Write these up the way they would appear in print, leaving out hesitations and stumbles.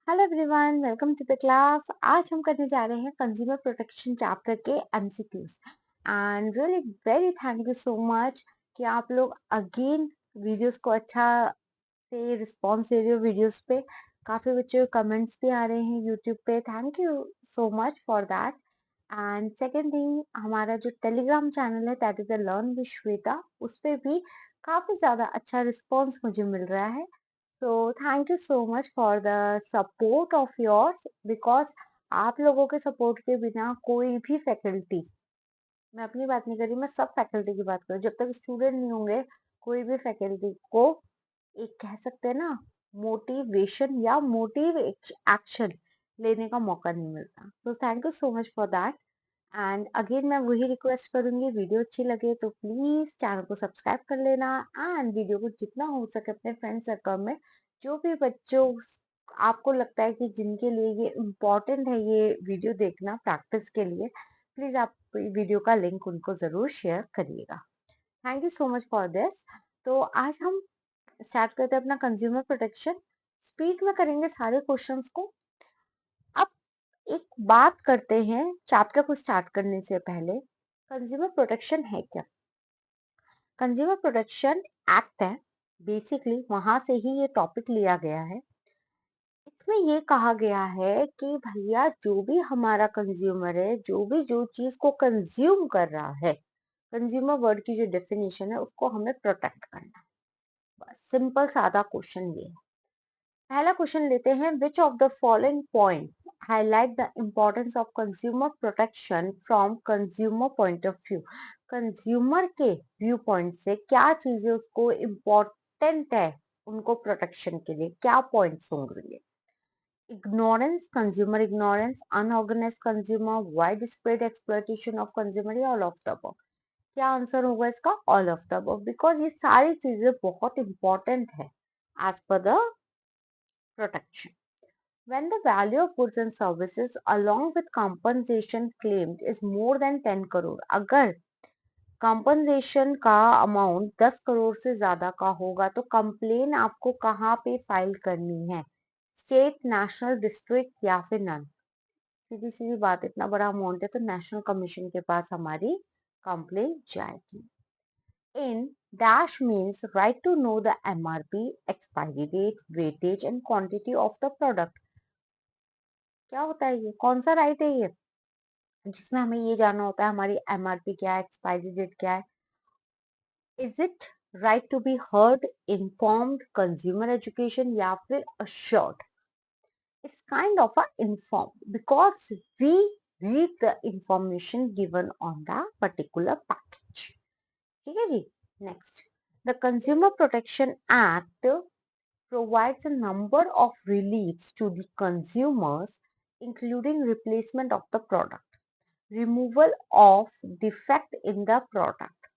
Hello everyone, welcome to the class. आज हम करने जा रहे हैं कंज्यूमर प्रोटेक्शन चैप्टर के MCQs and really very thank you so much कि आप लोग अगेन वीडियोस को अच्छा से रिस्पॉन्स दे रहे हो। वीडियोस पे काफी बच्चों के कमेंट्स भी आ रहे हैं यूट्यूब पे। Thank you so much for that. And second thing, हमारा जो टेलीग्राम चैनल है that is the learn with Shweta, उस पे भी काफी ज्यादा अच्छा रिस्पॉन्स मुझे मिल रहा है। So thank you so much for the support of yours because आप लोगों के सपोर्ट के बिना कोई भी फैकल्टी, मैं अपनी बात नहीं कर रही, मैं सब फैकल्टी की बात कर रही हूँ, जब तक स्टूडेंट नहीं होंगे कोई भी फैकल्टी को एक कह सकते हैं ना मोटिवेशन या मोटिव एक्शन लेने का मौका नहीं मिलता। तो thank you so much for that. And again मैं वही रिक्वेस्ट करूंगी, वीडियो अच्छी लगे तो प्लीज चैनल को सब्सक्राइब कर लेना एंड वीडियो को जितना हो सके अपने फ्रेंड सर्कल में, जो भी बच्चों आपको लगता है कि जिनके लिए ये इम्पोर्टेंट है ये वीडियो देखना प्रैक्टिस के लिए, प्लीज आप वीडियो का लिंक उनको जरूर शेयर करिएगा। Thank you so much for this. तो आज हम स्टार्ट करते हैं अपना कंज्यूमर प्रोटेक्शन। स्पीड में करेंगे सारे क्वेश्चंस को। अब एक बात करते हैं चैप्टर को स्टार्ट करने से पहले, कंज्यूमर प्रोटेक्शन है क्या? कंज्यूमर प्रोटेक्शन एक्ट है, बेसिकली वहां से ही ये टॉपिक लिया गया है। इसमें ये कहा गया है कि भैया जो भी हमारा कंज्यूमर है, जो भी जो चीज को कंज्यूम कर रहा है, कंज्यूमर वर्ड की जो डेफिनेशन है उसको हमें प्रोटेक्ट करना है। बस सिंपल सादा क्वेश्चन ये है। पहला क्वेश्चन लेते हैं, विच of the following point highlight the importance of consumer protection from consumer point of view. Consumer के व्यू पॉइंट से क्या चीजें उसको इम्पोर्टेंट है, उनको प्रोटेक्शन के लिए क्या पॉइंट्स होंगे? Ignorance, consumer ignorance, unorganised consumer, wide spread exploitation of consumer, या ऑल ऑफ द अबव। क्या आंसर होगा इसका? All of the above, because ये सारी चीजें बहुत इंपॉर्टेंट है as per the protection. When the value of goods and services along with compensation claimed is more than 10 crore, अगर compensation का अमाउंट 10 करोड़ से ज्यादा का होगा तो कंप्लेन आपको कहाँ पे फाइल करनी है? स्टेट, नेशनल, डिस्ट्रिक्ट या फिर नन? सीधी सीधी बात, इतना बड़ा अमाउंट है तो नेशनल कमीशन के पास हमारी कंप्लेन जाएगी। In dash means right to know the MRP, expiry date, weightage and quantity of the product. क्या होता है ये? कौन सा राइट है ये जिसमें हमें ये जानना होता है हमारी एमआरपी क्या है, एक्सपायरी डेट क्या है? Is it right to be heard, informed, consumer education या फिर assured? It's kind of a informed because we read the information given on the particular package. ठीक है जी। Next, the consumer protection act provides a number of reliefs to the consumers, including replacement of the product, removal of defect in the product,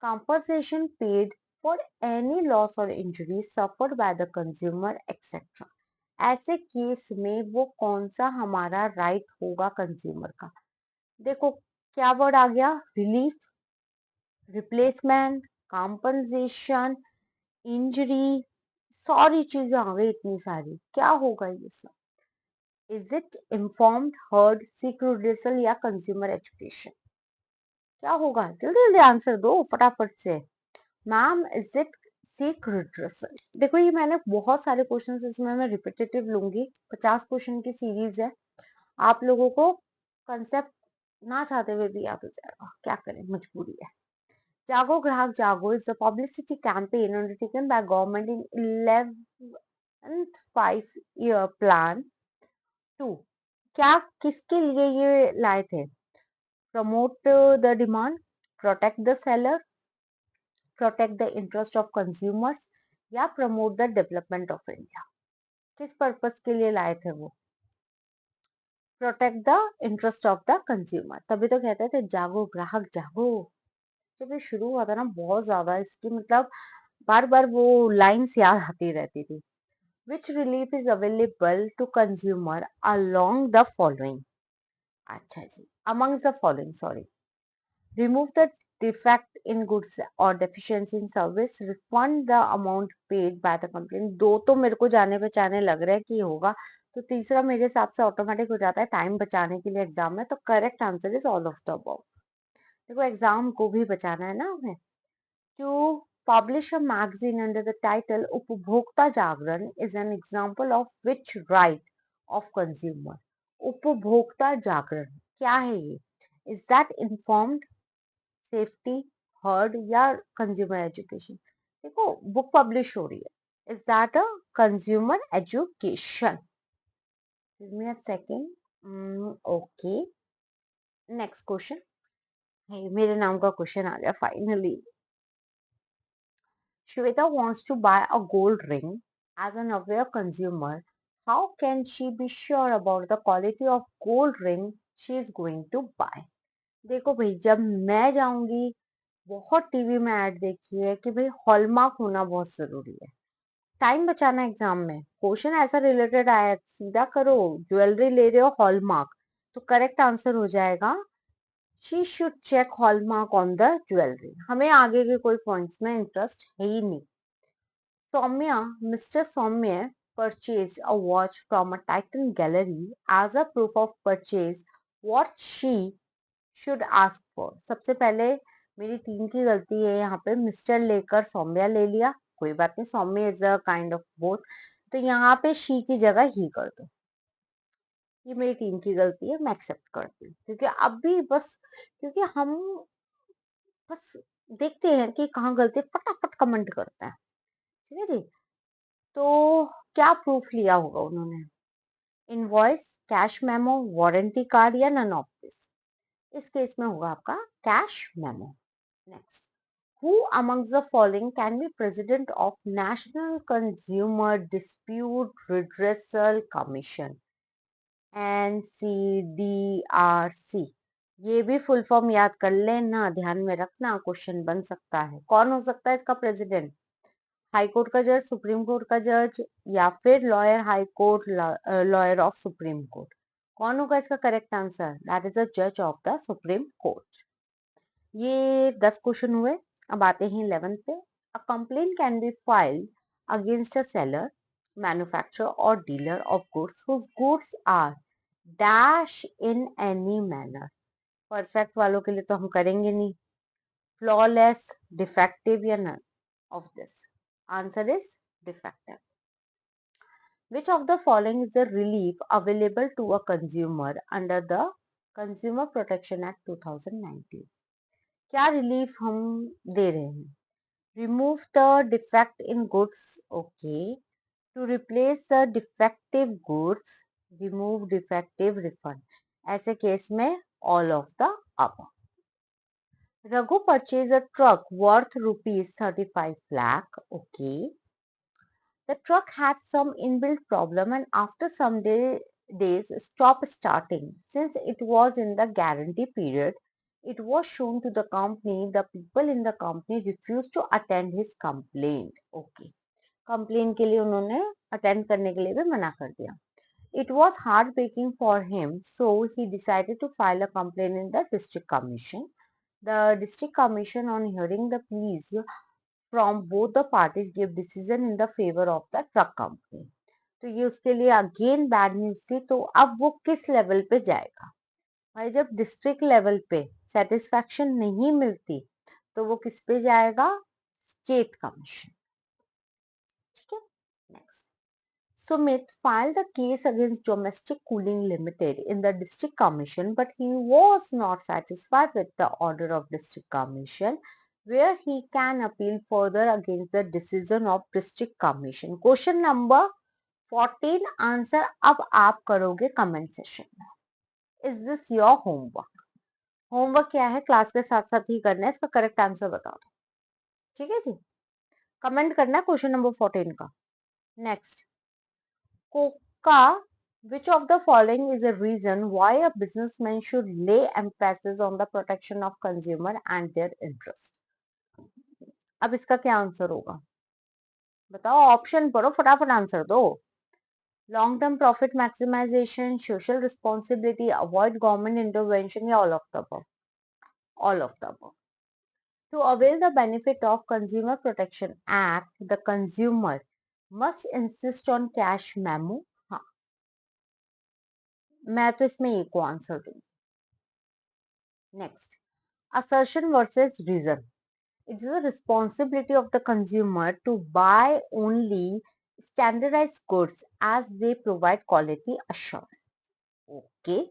compensation paid for any loss or injury suffered by the consumer, etc. ऐसे case में वो कौन सा हमारा right होगा consumer का? देखो क्या वर्ड आ गया? रिलीफ, रिप्लेसमेंट, कॉम्पनसेशन, इंजरी, सारी चीजें आ गई, इतनी सारी। क्या होगा ये सब? Is it informed, heard, seek redressal या कंज्यूमर एजुकेशन? क्या होगा? जल्दी जल्दी आंसर दो फटाफट से। Ma'am is it seek redressal? देखो ये मैंने बहुत सारे क्वेश्चन इसमें मैं रिपीटेटिव लूंगी, 50 क्वेश्चन की सीरीज है। आप लोगों को कंसेप्ट ना चाहते हुए भी याद हो जाएगा, क्या करें, मजबूरी है। जागो ग्राहक जागो is a publicity campaign undertaken by government in 11th 5-year plan to, क्या किसके लिए ये लाए थे? Promote the demand, protect the seller, protect the interest of consumers या promote the development of India? किस पर्पस के लिए लाए थे वो? Protect the interest of the consumer. तभी तो कहते थे जागो ग्राहक जागो। जब ये शुरू हुआ था ना, बहुत ज्यादा इसकी मतलब बार बार वो लाइन्स याद आती रहती थी। Which relief is available to consumer along the following? अच्छा जी, amongst the following, sorry. Remove the defect in goods और deficiency in service, refund the amount paid by the complaint. दो तो मेरे को जाने पहचाने लग रहा है कि होगा, तो तीसरा मेरे हिसाब से ऑटोमेटिक हो जाता है टाइम बचाने के लिए एग्जाम में, तो correct answer is all of the above. देखो एग्जाम को भी बचाना है ना हमें। To publish a magazine under the title Upbhokta Jagran is an example of which right of consumer. Upbhokta Jagran क्या है ये? Is that informed, safety, heard या कंज्यूमर एजुकेशन? देखो बुक पब्लिश हो रही है, is that a consumer education? Give me a second. Okay, next question. मेरे नाम का क्वेश्चन आ गया finally. Shweta wants to buy a gold ring. As an aware consumer, how can she be sure about the quality of gold ring she is going to buy? देखो भाई, जब मैं जाऊंगी, बहुत टीवी में ऐड देखी है कि भाई हॉलमार्क होना बहुत जरूरी है। टाइम बचाना एग्जाम में, क्वेश्चन ऐसा रिलेटेड आया, सीधा करो, ज्वेलरी ले रहे हो हॉलमार्क, तो करेक्ट आंसर हो जाएगा she should check hallmark on the jewellery. हमें आगे के कोई पॉइंट्स में इंटरेस्ट है ही नहीं। Mr. Soumya purchased a watch from a Titan gallery. As a proof of purchase, what she should ask for? सबसे पहले मेरी टीम की गलती है यहाँ पे, मिस्टर लेकर सौम्या ले लिया, कोई बात नहीं, Saumya is a kind of both, तो यहाँ पे शी की जगह ही कर दो। ये मेरी टीम की गलती है, मैं एक्सेप्ट करती हूँ, क्योंकि अब भी बस, क्योंकि हम बस देखते हैं कि कहाँ गलती है, फटाफट कमेंट करते हैं। ठीक है जी। तो क्या प्रूफ लिया होगा उन्होंने? Invoice, cash memo, warranty card या नन ऑफ दिस? इस केस में होगा आपका cash memo. Next, who amongst the following can be president of national consumer dispute redressal commission, NCDRC? ये भी फुल फॉर्म याद कर लेना, ध्यान में रखना, क्वेश्चन बन सकता है। कौन हो सकता है इसका प्रेसिडेंट? हाई कोर्ट का जज, सुप्रीम कोर्ट का जज, या फिर lawyer high court, lawyer of supreme court? कौन होगा इसका correct answer? That is a जज ऑफ द सुप्रीम कोर्ट। ये 10 क्वेश्चन हुए। अब आते हैं 11 पे। A complaint can be filed against a seller, manufacturer और dealer of goods whose goods are dash in any manner। Perfect वालों के लिए तो हम करेंगे नहीं, flawless, defective या none of this? Answer is defective. Which of the following is the relief available to a consumer under the Consumer Protection Act 2019? क्या relief हम दे रहे हैं? Remove the defect in goods, okay. To replace the defective goods, remove defective, refund. ऐसे case में all of the above. Raghu purchased a truck worth rupees 35 lakh, okay. The truck had some inbuilt problem and after some days stopped starting. Since it was in the guarantee period, it was shown to the company. The people in the company refused to attend his complaint. Okay. Complaint के लिए उन्होंने attend करने के लिए भी मना कर दिया. It was heartbreaking for him, so he decided to file a complaint in the district commission. The district commission, on hearing the pleas from both the parties, gave decision in the favor of the truck company. तो ये उसके लिए again bad news थी। तो अब वो किस level पे जाएगा? भाई जब डिस्ट्रिक्ट लेवल पे सेटिस्फैक्शन नहीं मिलती, तो वो किस पे जाएगा? State commission. ठीक है। Next, Sumit filed a case against Domestic Cooling Limited in the District Commission, but he was not satisfied with the order of District Commission, where he can appeal further against the decision of District Commission. Question number 14 answer अब आप करोगे comment session में। Is this your homework? Homework क्या है, class के साथ साथ ही करना है, इसका करेक्ट आंसर बता दो। ठीक है जी, कमेंट करना है क्वेश्चन नंबर 14 का। Next, Coca, which of the following is a reason why a businessman should lay emphasis on the protection of consumer and their interest? अब इसका क्या आंसर होगा बताओ, ऑप्शन पढ़ो, फटाफट आंसर दो। Long term profit maximisation, social responsibility, avoid government intervention या all of the above? All of the above. To avail the benefit of Consumer Protection Act, the consumer must insist on cash memo. हाँ, मैं तो इसमें एक को answer दूंगी. Next, assertion versus reason. It is the responsibility of the consumer to buy only standardized goods as they provide quality assurance. Okay.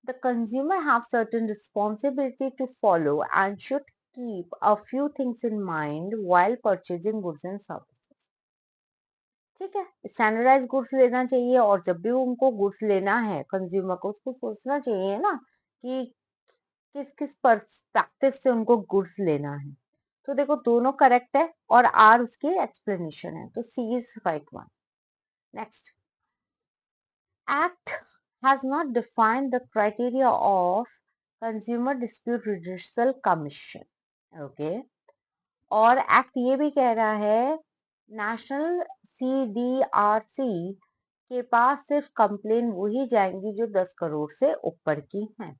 The consumer have certain responsibility to follow and should keep a few things in mind while purchasing goods and services. ठीक है, standardise goods लेना चाहिए और जब भी उनको goods लेना है कंज्यूमर को उसको सोचना चाहिए ना कि किस किस पर्सपेक्टिव से उनको गुड्स लेना है. तो देखो दोनों करेक्ट है और आर उसकी एक्सप्लेनेशन है, तो C is right one. Next, act has not defined the criteria of consumer dispute redressal commission. Okay, और एक्ट ये भी कह रहा है नेशनल CDRC के पास सिर्फ कंप्लेन वही जाएंगी जो 10 करोड़ से ऊपर की हैं.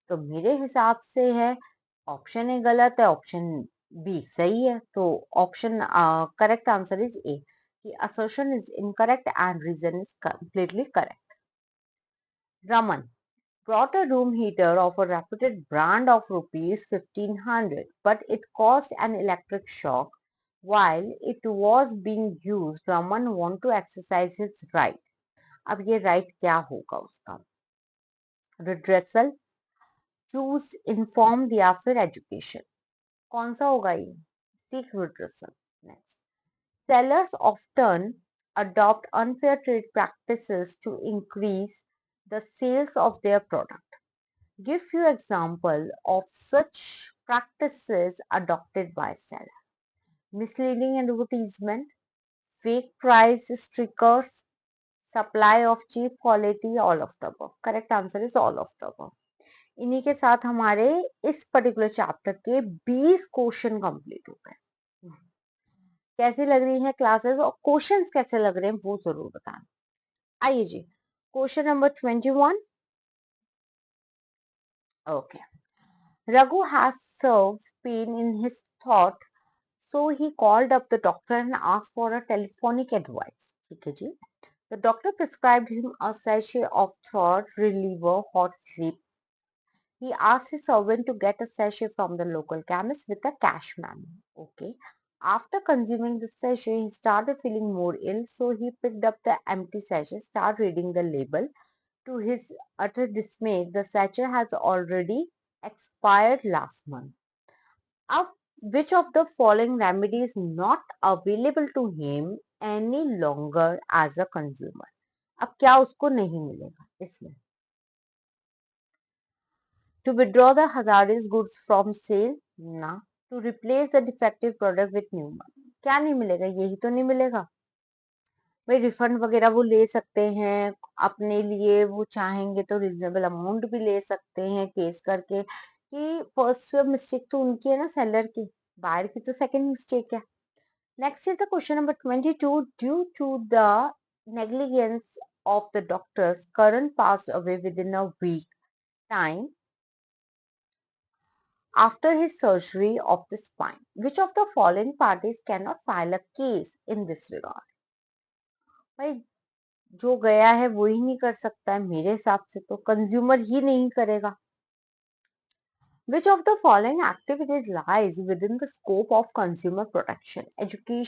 तो मेरे हिसाब से है ऑप्शन ए गलत है, ऑप्शन बी सही है. तो option correct answer is a कि assertion is incorrect and reason is completely correct. Raman brought a room heater of a reputed brand of rupees 1500, but it caused an electric shock. While it was being used, Raman want to exercise his right. अब ये right क्या होगा उसका? Redressal, choose, inform या फिर education. कौन सा होगा ये? Seek redressal. Next. Sellers often adopt unfair trade practices to increase the sales of their product. Give few example of such practices adopted by seller. Misleading advertisement, fake price stickers, supply of cheap quality, all of the above. Correct answer is all of the above. इन्हीं के साथ हमारे इस particular chapter के 20 question complete हो गए. कैसी लग रही है क्लासेस और क्वेश्चंस कैसे लग रहे हैं वो जरूर बताना. आइए जी, question number 21. Okay, Raghu has served pain in his thought, so he called up the doctor and asked for a telephonic advice. ठीक है जी. The doctor prescribed him a sachet of throat reliever hot sleep. He asked his servant to get a sachet from the local chemist with a cash memo. Okay. After consuming the sachet, he started feeling more ill, so he picked up the empty sachet, started reading the label. To his utter dismay, the sachet has already expired last month. Now, which of the following remedy is not available to him any longer as a consumer? अब क्या उसको नहीं मिलेगा इसमें? To withdraw the hazardous goods from sale? ना. To replace the defective product with new one? क्या नहीं मिलेगा? यही तो नहीं मिलेगा. भाई रिफंड वगैरह वो ले सकते हैं अपने लिए, वो चाहेंगे तो रिजनेबल अमाउंट भी ले सकते हैं केस करके कि फर्स्ट मिस्टेक तो उनकी है ना सेलर की, बायर की तो सेकंड मिस्टेक है. Next is the question number 22. Due to the negligence of the doctors, Karan passed away within a week time after his surgery of the spine. Which of the following parties cannot file a case in this regard? भाई जो गया है वो ही नहीं कर सकता है, मेरे हिसाब से तो कंज्यूमर ही नहीं करेगा. Which of the following activities lies within the scope of consumer protection? Educating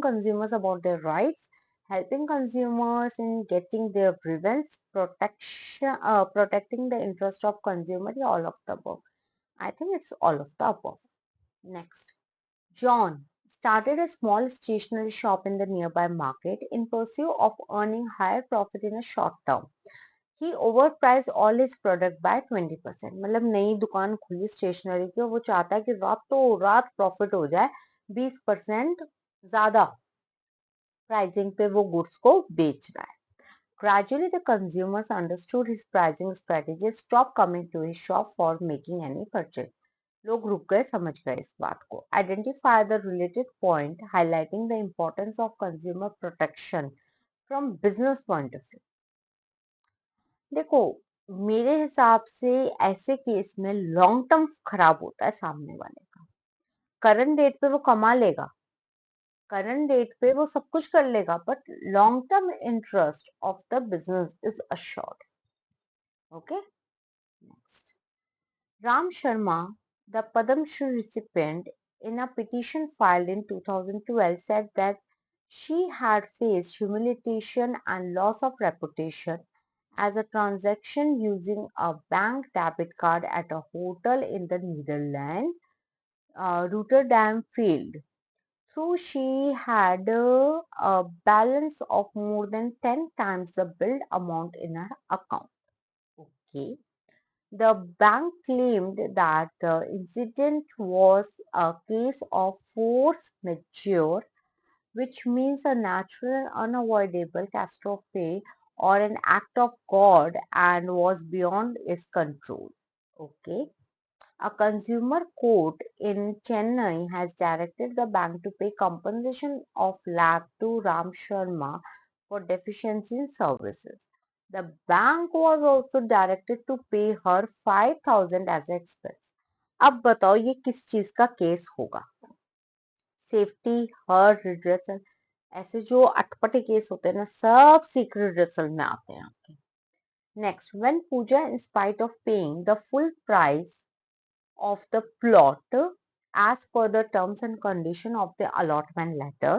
consumers about their rights, helping consumers in getting their grievance, protecting the interest of consumer, या all of the above. I think it's all of the above. Next, John started a small stationery shop in the nearby market in pursuit of earning higher profit in a short term. He overpriced all his product by 20%. मतलब नई दुकान खुली stationery की और वो चाहता है कि रातों रात प्रॉफिट हो जाए, 20% ज्यादा प्राइसिंग पे वो गुड्स को बेच रहा है. Gradually, the consumers understood his pricing strategy, stopped coming to his shop for making any purchase. लोग रुक गए, समझ गए इस बात को. Identify the related point, highlighting the importance of consumer protection from business point of view. देखो मेरे हिसाब से ऐसे केस में लॉन्ग टर्म खराब होता है सामने वाले का. करंट डेट पे वो कमा लेगा करंट डेट पे वो सब कुछ कर लेगा, but long term interest of the business is assured. Okay, next. Ram Sharma, the Padma Shri recipient, in a petition filed in 2012, said that she had faced humiliation and loss of reputation as a transaction using a bank debit card at a hotel in the Netherlands, Rotterdam failed. Through she had a balance of more than 10 times the billed amount in her account. Okay. The bank claimed that the incident was a case of force majeure, which means a natural, unavoidable catastrophe or an act of God and was beyond its control. Okay. A consumer court in Chennai has directed the bank to pay compensation of lakh to Ram Sharma for deficiency in services. The bank was also directed to pay her 5,000 as expense. अब बताओ ये किस चीज का case होगा? Safety, हर redressal, ऐसे जो अटपटे case होते हैं ना, सब सीक्रेट रिड्रेसल में आते हैं आपके. Next, when Pooja in spite of paying the full price of the plot as per the terms and condition of the allotment letter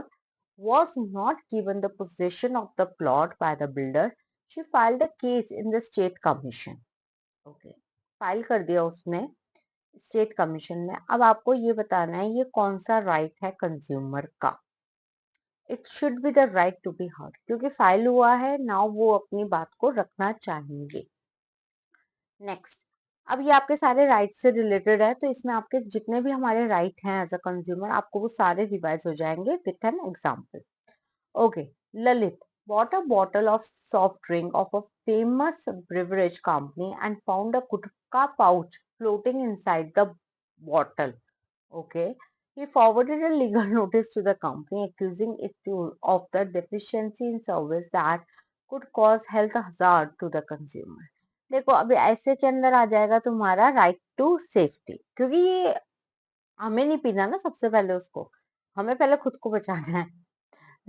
was not given the possession of the plot by the builder, she filed a case in the state commission. Okay, file कर दिया उसने state commission में. अब आपको ये बताना है ये कौन सा राइट है कंज्यूमर का. It should be the right to be heard, क्योंकि फाइल हुआ है ना, वो अपनी बात को रखना चाहेंगे. नेक्स्ट, अब ये आपके सारे राइट से रिलेटेड है, तो इसमें आपके जितने भी हमारे राइट हैं एज अ कंज्यूमर, आपको वो सारे रिवाइज हो जाएंगे with an example. Okay, Lalit bought a bottle of soft drink of a famous beverage company and found a gutka pouch floating inside the bottle. Okay, he forwarded a legal notice to the company accusing it of the deficiency in service that could cause health hazard to the consumer. देखो, अभी ऐसे के अंदर आ जाएगा तुम्हारा right to safety, क्योंकि ये हमें नहीं पीना ना, सबसे पहले उसको हमें पहले खुद को बचाना है.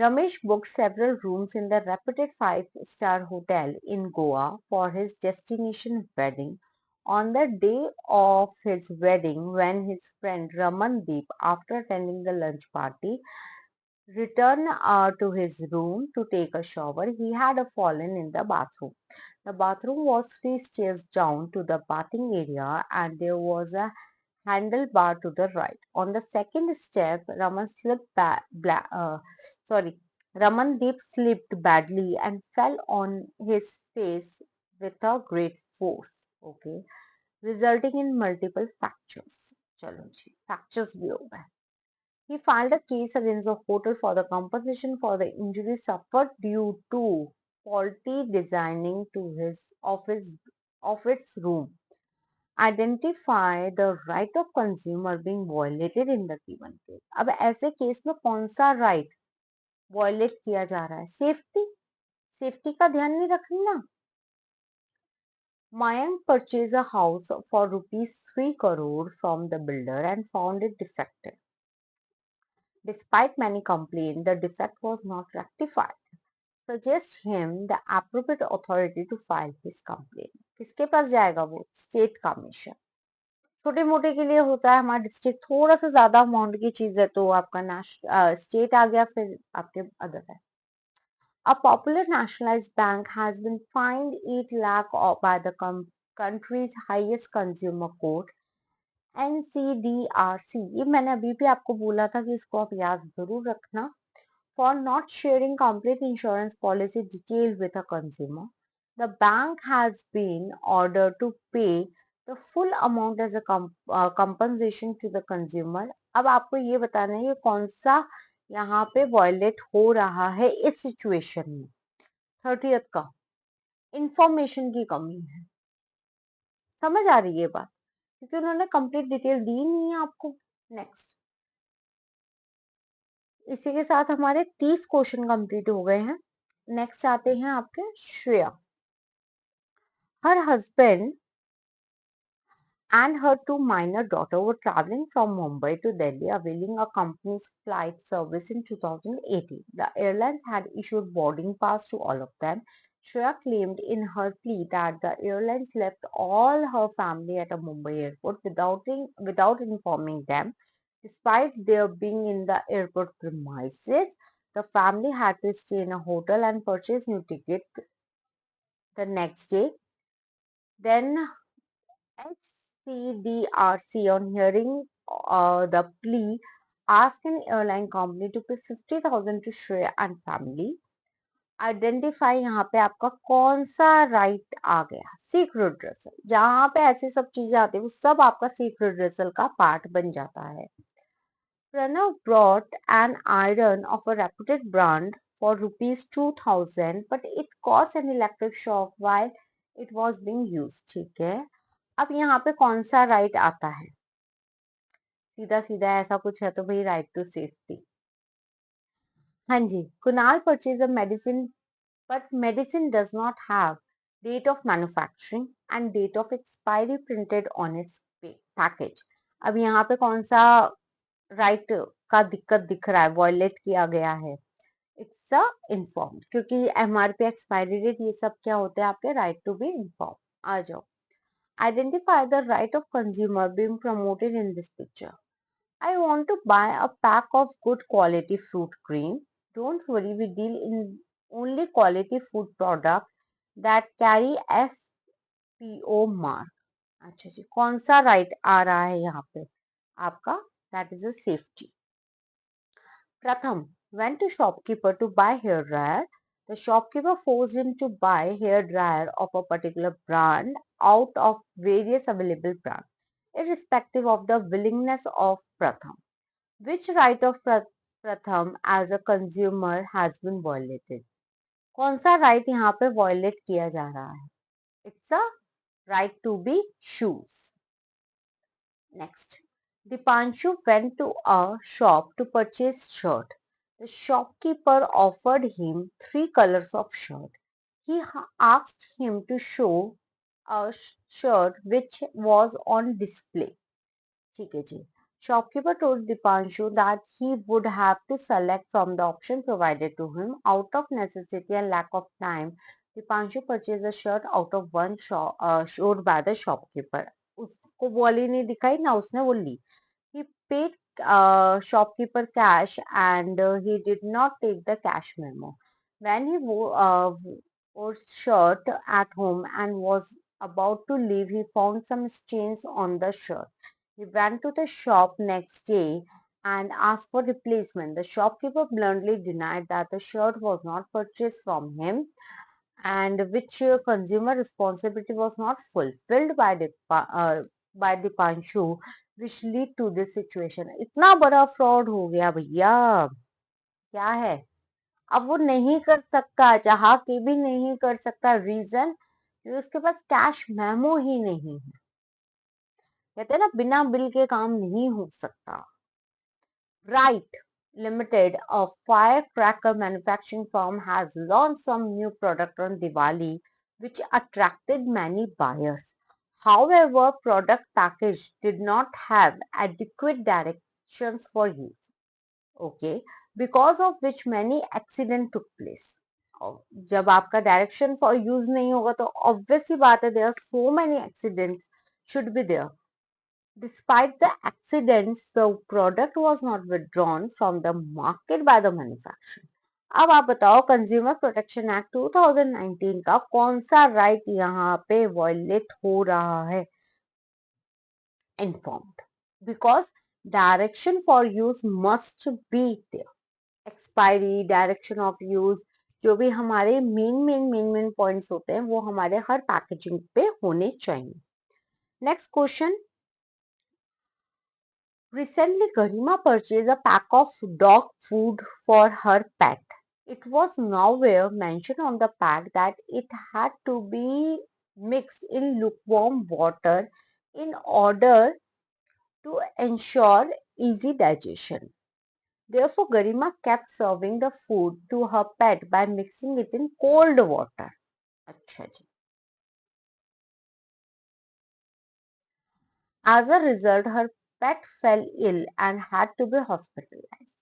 Ramesh booked several rooms in the reputed five-star hotel in Goa for his destination wedding. On the day of his wedding, when his friend Ramandeep, after attending the lunch party, returned to his room to take a shower, he had fallen in the bathroom. The bathroom was 3 stairs down to the bathing area, and there was a handlebar to the right. On the second step, sorry, Ramandeep slipped badly and fell on his face with a great force. Okay, resulting in multiple fractures. चलो जी, fractures भी हो गए. He filed a case against the hotel for the compensation for the injuries suffered due to faulty designing of its room. Identify the right of consumer being violated in the given case. अब ऐसे case में कौन सा right violate किया जा रहा है? Safety. Safety का ध्यान नहीं रखनी ना. Mayank purchased a house for rupees 3 crore from the builder and found it defective. Despite many complaints, the defect was not rectified. Suggest him the appropriate authority to file his complaint. किसके पास जाएगा वो? State commission. छोटे मोटे के लिए होता है हमारा डिस्ट्रिक्ट, थोड़ा सा ज्यादा अमाउंट की चीज है तो आपका स्टेट आ गया, फिर आपके अदर है. A popular nationalized bank has been fined 8 lakh by the country's highest consumer court, NCDRC. ये मैंने अभी भी आपको बोला था कि इसको आप याद जरूर रखना. For not sharing complete insurance policy detail with a consumer, the bank has been ordered to pay the full amount as a compensation to the consumer. अब आपको ये बताना है ये कौन सा यहाँ पे वायलेट हो रहा है इस सिचुएशन में. 30th का इंफॉर्मेशन की कमी है. समझ आ रही है बात? क्योंकि उन्होंने कंप्लीट डिटेल दी नहीं है आपको. नेक्स्ट, इसी के साथ हमारे 30 क्वेश्चन कंप्लीट हो गए हैं. नेक्स्ट आते हैं आपके Shreya. Her husband and her two minor daughters were traveling from Mumbai to Delhi, availing a company's flight service in 2018. The airlines had issued boarding pass to all of them. Shreya claimed in her plea that the airlines left all her family at a Mumbai airport without informing them. Despite their being in the airport premises, the family had to stay in a hotel and purchase new tickets the next day. Then SCDRC, on hearing the plea, asked an airline company to pay 50,000 to Shreya and family. Identify यहाँ पे आपका कौन सा right आ गया, secret redressal. जहां पे ऐसी सब चीजें आती है वो सब आपका सीक्रेट रिड्रेसल का पार्ट बन जाता है। Pranav brought an iron of a reputed brand for rupees 2000, but it caused an electric shock while it was being used। ठीक है, अब यहाँ पे कौन सा राइट आता है? सीधा सीधा ऐसा कुछ है तो भाई राइट टू सेफ्टी। हाँ जी, Kunal purchase a medicine, but medicine does not have date of manufacturing and date of expiry printed on its package। अब यहाँ पे कौन सा राइट का दिक्कत दिख रहा है, वॉयलेट किया गया है? इट्स अ इन्फॉर्म, क्योंकि एमआरपी, एक्सपायरी डेट, ये सब क्या होते हैं आपके राइट टू बी इन्फॉर्म। आ जाओ, identify the right of consumer being promoted in this picture. I want to buy a pack of good quality fruit cream. Don't worry, we deal in only quality food products that carry FPO mark। अच्छा जी, कौन सा right आ रहा है यहाँ पे आपका? That is a safety. Pratham went to shopkeeper to buy hair dryer. The shopkeeper forced him to buy hair dryer of a particular brand out of various available brands, irrespective of the willingness of Pratham। Which right of Pratham as a consumer has been violated? कौन सा right यहाँ पे violet किया जा रहा है? It's a right to be choose. Next, Dipanshu went to a shop to purchase shirt. The shopkeeper offered him three colors of shirt. He asked him to show a shirt which was on display। ठीक है जी। Shopkeeper told Dipanshu that he would have to select from the option provided to him. Out of necessity and lack of time, Dipanshu purchased a shirt out of one showed by the shopkeeper। उसको वाली नहीं दिखाई ना, उसने वो ली। He paid shopkeeper cash and he did not take the cash memo। When he wore shirt at home and was about to leave, he found some stains on the shirt। He went to the shop next day and asked for replacement। The shopkeeper bluntly denied that the shirt was not purchased from him, and which consumer responsibility was not fulfilled by the Panshu, which lead to this situation। इतना बड़ा fraud हो गया भैया, क्या है? अब वो नहीं कर सकता, चाह के भी नहीं कर सकता। रीजन, क्योंकि उसके पास कैश मेमो ही नहीं है। कहते हैं ना, बिना बिल के काम नहीं हो सकता। Right Limited, a firecracker manufacturing firm, has launched some new product on Diwali which attracted many buyers। However, product package did not have adequate directions for use। Okay, because of which many accident took place। और जब आपका direction for use नहीं होगा तो obvious सी बात है, there are so many accidents should be there. Despite the accidents, the product was not withdrawn from the market by the manufacturer। अब आप बताओ, कंज्यूमर प्रोटेक्शन एक्ट 2019 का कौन सा राइट यहाँ पे वॉयलेट हो रहा है? Informed, because direction for use must be there. Expiry, direction of use, जो भी हमारे मेन पॉइंट्स होते हैं वो हमारे हर पैकेजिंग पे होने चाहिए। Next question, recently Garima purchased a pack of dog food for her pet। It was nowhere mentioned on the pack that it had to be mixed in lukewarm water in order to ensure easy digestion। Therefore, Garima kept serving the food to her pet by mixing it in cold water। अच्छा जी, As a result, her pet fell ill and had to be hospitalized.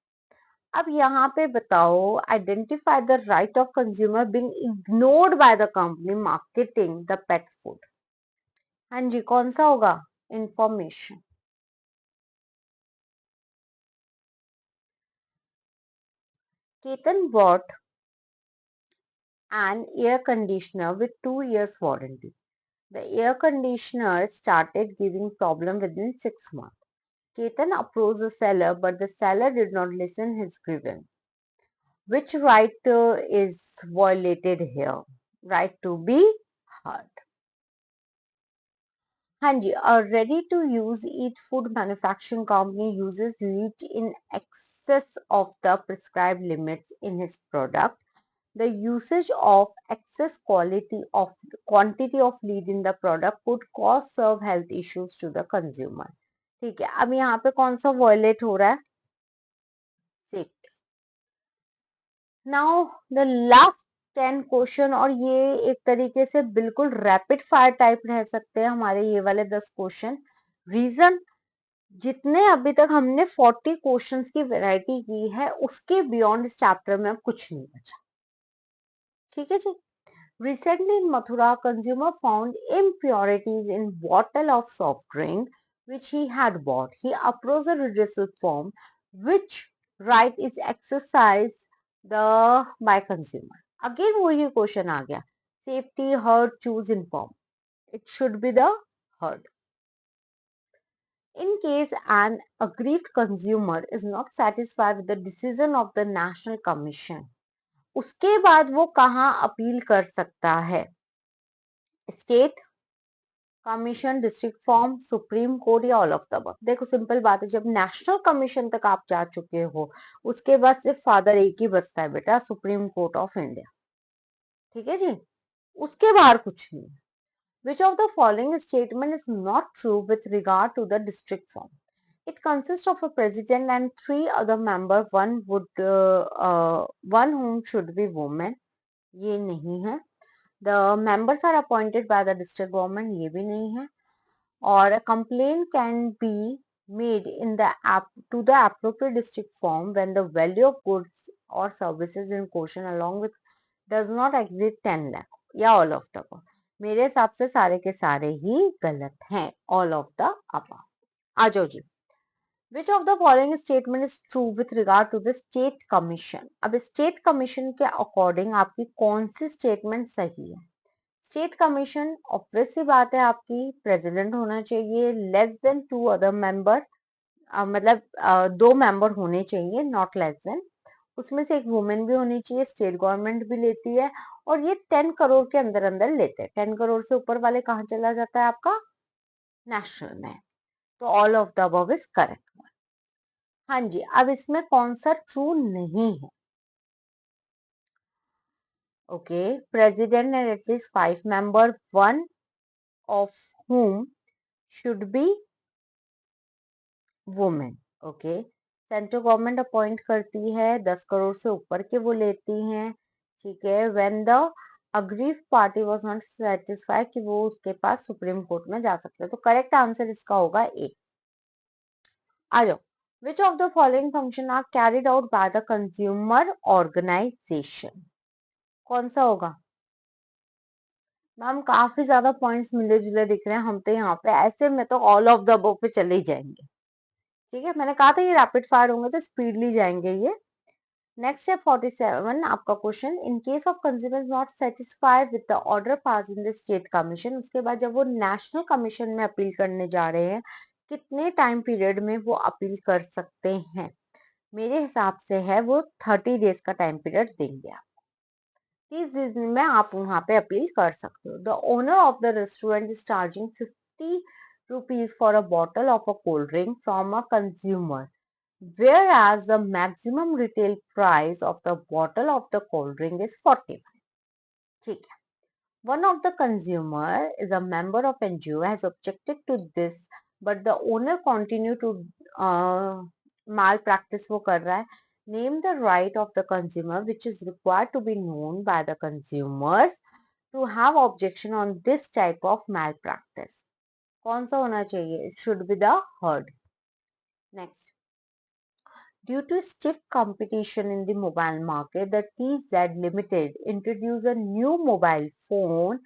अब यहाँ पे बताओ, identify the right of consumer being ignored by the company marketing the pet food. हाँ जी, कौन सा होगा? Information. Ketan bought an air conditioner with 2 years warranty. The air conditioner started giving problem within 6 months. Ketan approached the seller, but the seller did not listen his grievance. Which right is violated here? Right to be heard. हाँ जी, a ready-to-use eat food manufacturing company uses lead in excess of the prescribed limits in his product. The usage of excess quantity of lead in the product could cause serve health issues to the consumer. ठीक है, अब यहाँ पे कौन सा violate हो रहा है? Safety. Now the last 10 question, और ये एक तरीके से बिल्कुल रैपिड फायर टाइप रह सकते हैं हमारे ये वाले 10 क्वेश्चन. रीजन, जितने अभी तक हमने 40 क्वेश्चंस की वैरायटी की है, उसके बियॉन्ड इस चैप्टर में अब कुछ नहीं बचा. ठीक है जी. Recently in Mathura, consumer found impurities in bottle of soft drink which he had bought. He approached a redressal form. Which right is exercised the by consumer? Again वही क्वेश्चन आ गया. Safety, heard, choose, inform. It should be the heard. In case an aggrieved consumer is not satisfied with the decision of the National Commission, उसके बाद वो कहाँ appeal कर सकता है? State commission, district form, supreme court या all of the above? देखो simple बात है, जब नेशनल कमीशन तक आप जा चुके हो, उसके बाद सिर्फ फादर एक ही बचता है बेटा, सुप्रीम कोर्ट ऑफ इंडिया. ठीक है जी, उसके बाहर कुछ नहीं. Which of the following statement is not true with regard to the district form? It consists of a president and 3 other members. One whom should be women. ये नहीं है. The members are appointed by the district government. ये भी नहीं है. Or a complaint can be made in the to the appropriate district form when the value of goods or services in question along with does not exceed 10 lakh. या all of the above? मेरे हिसाब से सारे के सारे ही गलत हैं. all of the above. आ जाओ जी. Which of the following statement is true with regard to the state commission? अब state commission के according आपकी कौन सी statement सही है? स्टेट कमीशन ऑब्वियस सी बात है, आपकी प्रेसिडेंट होना चाहिए, लेस देन 2 अदर मेंबर, मतलब 2 मेंबर होने चाहिए, नॉट लेस देन. उसमें से एक वुमेन भी होनी चाहिए. स्टेट गवर्नमेंट भी लेती है, और ये 10 करोड़ के अंदर अंदर लेते हैं. 10 करोड़ से ऊपर वाले कहाँ चला जाता है आपका? नेशनल में. तो all of the above is correct. हाँ जी, अब इसमें कौन सा ट्रू नहीं है? Okay, president and at least 5 member, one of whom should be women. Okay, central government appoint करती है, 10 करोड़ से ऊपर के वो लेती हैं. ठीक है, when the aggrieved party was not satisfied, कि वो उसके पास सुप्रीम कोर्ट में जा सकते हैं. तो करेक्ट आंसर इसका होगा ए. आ जाओ. Which of the following function are carried out by the consumer organisation? कौन सा होगा? मैम काफी ज्यादा पॉइंट्स मिले जुले दिख रहे हैं. हम तो यहाँ पे ऐसे में तो ऑल ऑफ द अबव पे चले ही जाएंगे. ठीक है, मैंने कहा था ये रैपिड फायर होंगे तो स्पीडली जाएंगे ये. नेक्स्ट है 47 आपका question. In case of consumer not satisfied with the order pass in the state commission, उसके बाद जब वो नेशनल कमीशन में अपील करने जा रहे हैं, कितने टाइम पीरियड में वो अपील कर सकते हैं? मेरे हिसाब से है वो 30 डेज का टाइम पीरियड देंगे आप. 30 दिन में आप वहां पे अपील कर सकते हो. The owner of the restaurant is charging 50 rupees for a bottle of a cold drink from a consumer, whereas the maximum retail price of the bottle of the cold drink is 45. ठीक है. One of the consumer is a member of NGO has objected to this, but the owner continue to malpractice वो कर रहा है. Name the right of the consumer which is required to be known by the consumers to have objection on this type of malpractice. कौन सा होना चाहिए? It should be the heard. Next. Due to stiff competition in the mobile market, the TZ Limited introduced a new mobile phone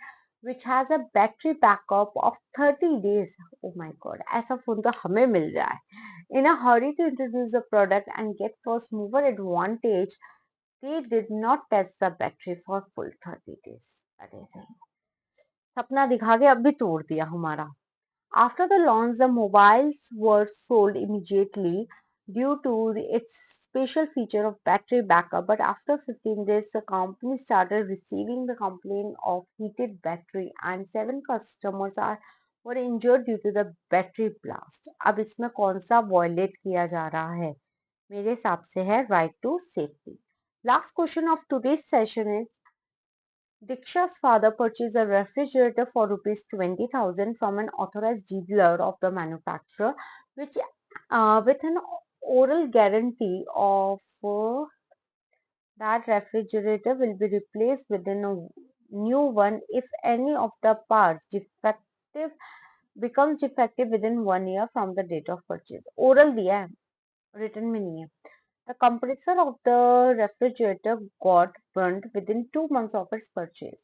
which has a battery backup of 30 days. Oh my god, ऐसा phone तो हमें मिल जाए. In a hurry to introduce the product and get first mover advantage, they did not test the battery for full 30 days. अरे रे, सपना दिखा के अब भी तोड़ दिया हमारा. After the launch, the mobiles were sold immediately due to its special feature of battery backup. But after 15 days, the company started receiving the complaint of heated battery, and 7 customers were injured due to the battery blast. अब इसमें कौन सा violate किया जा रहा है? मेरे हिसाब से है right to safety. Last question of today's session is, Diksha's father purchased a refrigerator for rupees 20,000 from an authorized dealer of the manufacturer, which with an oral guarantee of that refrigerator will be replaced within a new one if any of the parts defective becomes defective within 1 year from the date of purchase. Oral दिया है, written में नहीं है. The compressor of the refrigerator got burnt within 2 months of its purchase.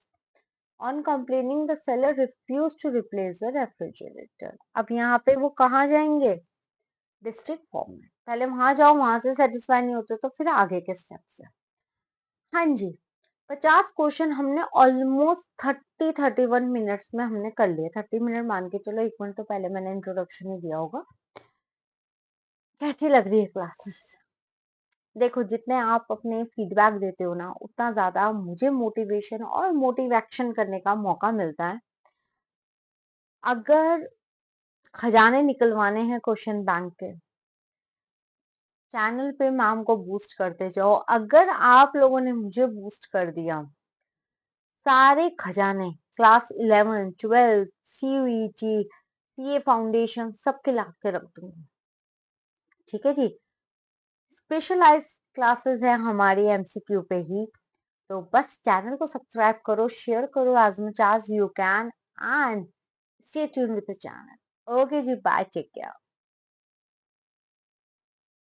On complaining, the seller refused to replace the refrigerator. अब यहाँ पे वो कहाँ जाएंगे? डिस्ट्रिक्ट फॉर्म में. पहले वहां जाओ, वहां से सेटिस्फाई नहीं होते तो फिर आगे के स्टेप्स है. हाँ जी, 50 क्वेश्चन हमने ऑलमोस्ट 31 मिनट्स में हमने कर लिए. 30 मिनट मान के चलो, 1 मिनट तो पहले मैंने इंट्रोडक्शन ही दिया होगा. कैसी लग रही है क्लासेस? देखो, जितने आप अपने फीडबैक देते हो ना, उतना ज्यादा मुझे मोटिवेशन और मोटिवेशन करने का मौका मिलता है. अगर खजाने निकलवाने हैं क्वेश्चन बैंक के, चैनल पे मैम को बूस्ट करते जाओ. अगर आप लोगों ने मुझे बूस्ट कर दिया, सारे खजाने क्लास 11, 12, सीयूईटी, सीए फाउंडेशन सबके ला के रख दूंगी. ठीक है जी. स्पेशलाइज क्लासेस है हमारी एमसीक्यू पे ही. तो बस चैनल को सब्सक्राइब करो, शेयर करो as much as you can, and stay tuned with the channel. Okay ji, bye, take care.